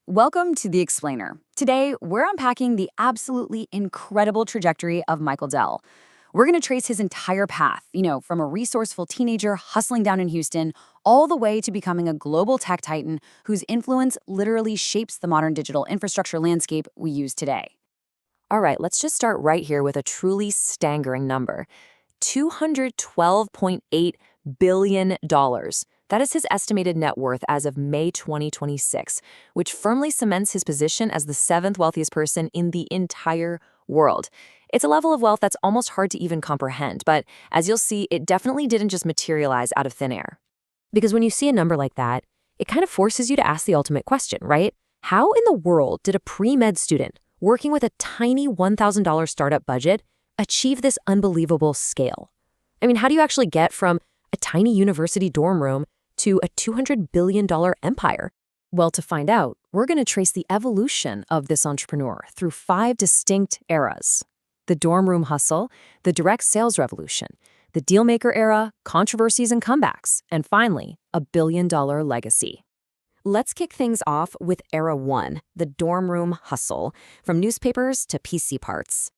Welcome to The Explainer. Today, we're unpacking the absolutely incredible trajectory of Michael Dell. We're going to trace his entire path, from a resourceful teenager hustling down in Houston, all the way to becoming a global tech titan whose influence literally shapes the modern digital infrastructure landscape we use today. All right, let's just start right here with a truly staggering number. $212.8 billion. That is his estimated net worth as of May 2026, which firmly cements his position as the seventh wealthiest person in the entire world. It's a level of wealth that's almost hard to even comprehend, but as you'll see, it definitely didn't just materialize out of thin air. Because when you see a number like that, it kind of forces you to ask the ultimate question, right? How in the world did a pre-med student working with a tiny $1,000 startup budget achieve this unbelievable scale? I mean, how do you actually get from a tiny university dorm room to a $200 billion empire? Well, to find out, we're going to trace the evolution of this entrepreneur through 5 distinct eras: the dorm room hustle, the direct sales revolution, the dealmaker era, controversies and comebacks, and finally, a billion-dollar legacy. Let's kick things off with Era 1, the dorm room hustle, from newspapers to PC parts.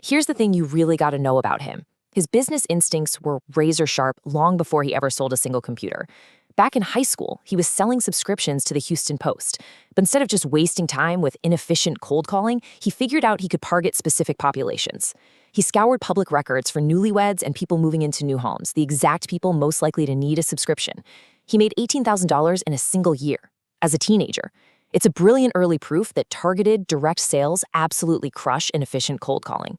Here's the thing you really got to know about him. His business instincts were razor sharp long before he ever sold a single computer. Back in high school, he was selling subscriptions to the Houston Post. But instead of just wasting time with inefficient cold calling, he figured out he could target specific populations. He scoured public records for newlyweds and people moving into new homes, the exact people most likely to need a subscription. He made $18,000 in a single year, as a teenager. It's a brilliant early proof that targeted, direct sales absolutely crush inefficient cold calling.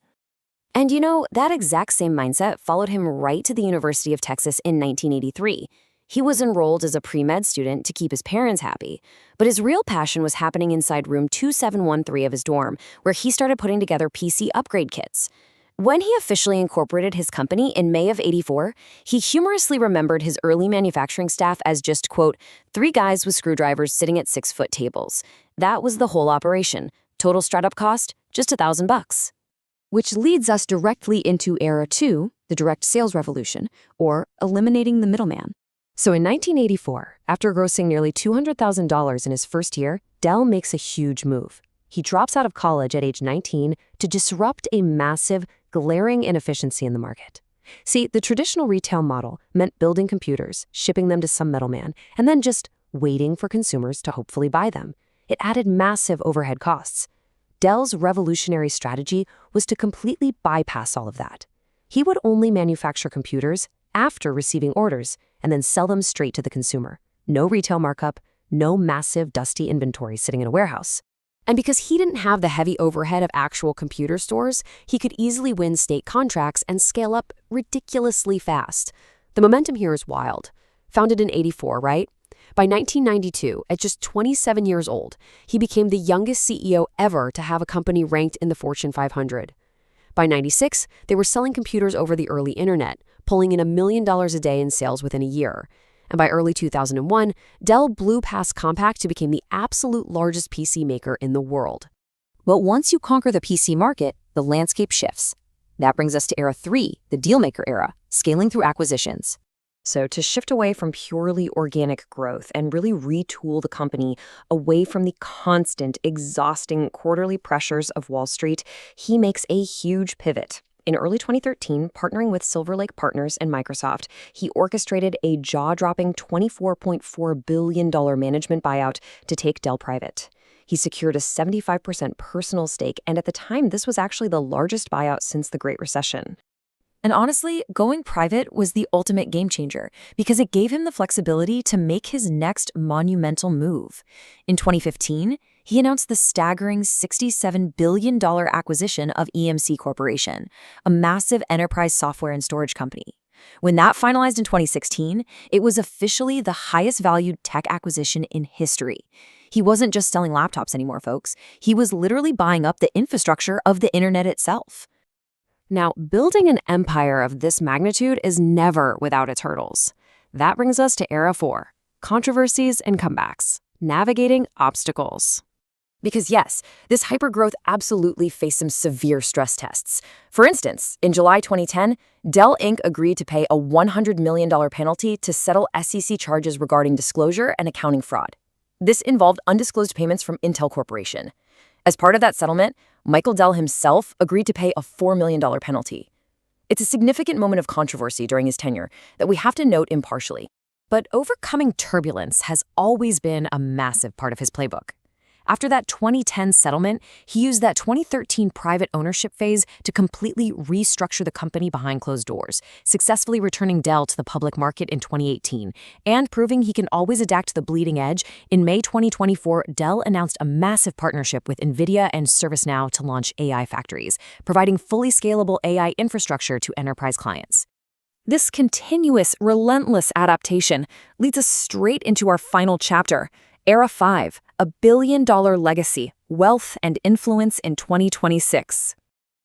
And that exact same mindset followed him right to the University of Texas in 1983. He was enrolled as a pre-med student to keep his parents happy, but his real passion was happening inside room 2713 of his dorm, where he started putting together PC upgrade kits. When he officially incorporated his company in May of '84, he humorously remembered his early manufacturing staff as just, quote, 3 guys with screwdrivers sitting at 6-foot tables. That was the whole operation. Total startup cost, just $1,000. Which leads us directly into Era 2, the direct sales revolution, or eliminating the middleman. So in 1984, after grossing nearly $200,000 in his first year, Dell makes a huge move. He drops out of college at age 19 to disrupt a massive, glaring inefficiency in the market. See, the traditional retail model meant building computers, shipping them to some middleman, and then just waiting for consumers to hopefully buy them. It added massive overhead costs. Dell's revolutionary strategy was to completely bypass all of that. He would only manufacture computers after receiving orders and then sell them straight to the consumer. No retail markup, no massive dusty inventory sitting in a warehouse. And because he didn't have the heavy overhead of actual computer stores, he could easily win state contracts and scale up ridiculously fast. The momentum here is wild. Founded in '84, right? By 1992, at just 27 years old, he became the youngest CEO ever to have a company ranked in the Fortune 500. By '96, they were selling computers over the early internet, pulling in $1 million a day in sales within a year. And by early 2001, Dell blew past Compaq to become the absolute largest PC maker in the world. But once you conquer the PC market, the landscape shifts. That brings us to Era 3, the dealmaker era, scaling through acquisitions. So to shift away from purely organic growth and really retool the company away from the constant, exhausting quarterly pressures of Wall Street, he makes a huge pivot. In early 2013, partnering with Silver Lake Partners and Microsoft, he orchestrated a jaw-dropping $24.4 billion management buyout to take Dell private. He secured a 75% personal stake, and at the time, this was actually the largest buyout since the Great Recession. And honestly, going private was the ultimate game changer because it gave him the flexibility to make his next monumental move. In 2015, he announced the staggering $67 billion acquisition of EMC Corporation, a massive enterprise software and storage company. When that finalized in 2016, it was officially the highest valued tech acquisition in history. He wasn't just selling laptops anymore, folks. He was literally buying up the infrastructure of the internet itself. Now, building an empire of this magnitude is never without its hurdles. That brings us to Era 4, controversies and comebacks, navigating obstacles. Because yes, this hypergrowth absolutely faced some severe stress tests. For instance, in July 2010, Dell Inc. agreed to pay a $100 million penalty to settle SEC charges regarding disclosure and accounting fraud. This involved undisclosed payments from Intel Corporation. As part of that settlement, Michael Dell himself agreed to pay a $4 million penalty. It's a significant moment of controversy during his tenure that we have to note impartially. But overcoming turbulence has always been a massive part of his playbook. After that 2010 settlement, he used that 2013 private ownership phase to completely restructure the company behind closed doors, successfully returning Dell to the public market in 2018, and proving he can always adapt to the bleeding edge. In May 2024, Dell announced a massive partnership with NVIDIA and ServiceNow to launch AI factories, providing fully scalable AI infrastructure to enterprise clients. This continuous, relentless adaptation leads us straight into our final chapter, Era 5, a billion-dollar legacy, wealth, and influence in 2026.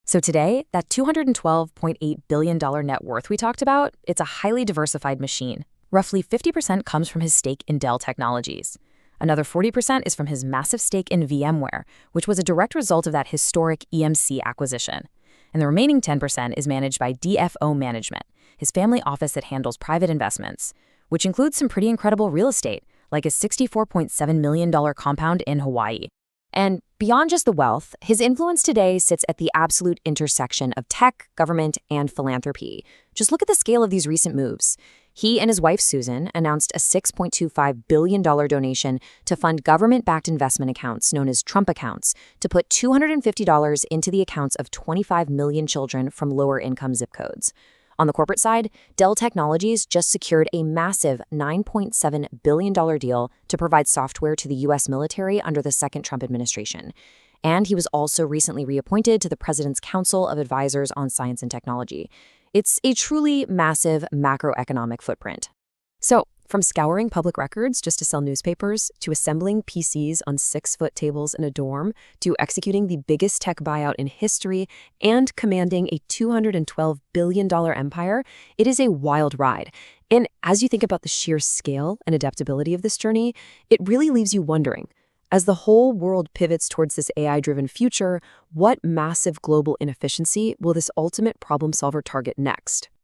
So today, that $212.8 billion net worth we talked about, it's a highly diversified machine. Roughly 50% comes from his stake in Dell Technologies. Another 40% is from his massive stake in VMware, which was a direct result of that historic EMC acquisition. And the remaining 10% is managed by DFO Management, his family office that handles private investments, which includes some pretty incredible real estate, like a $64.7 million compound in Hawaii. And beyond just the wealth, his influence today sits at the absolute intersection of tech, government, and philanthropy. Just look at the scale of these recent moves. He and his wife, Susan, announced a $6.25 billion donation to fund government-backed investment accounts known as Trump accounts to put $250 into the accounts of 25 million children from lower-income zip codes. On the corporate side, Dell Technologies just secured a massive $9.7 billion deal to provide software to the U.S. military under the second Trump administration. And he was also recently reappointed to the President's Council of Advisors on Science and Technology. It's a truly massive macroeconomic footprint. So, from scouring public records just to sell newspapers, to assembling PCs on 6-foot tables in a dorm, to executing the biggest tech buyout in history, and commanding a $212 billion empire, it is a wild ride. And as you think about the sheer scale and adaptability of this journey, it really leaves you wondering, as the whole world pivots towards this AI-driven future, what massive global inefficiency will this ultimate problem solver target next?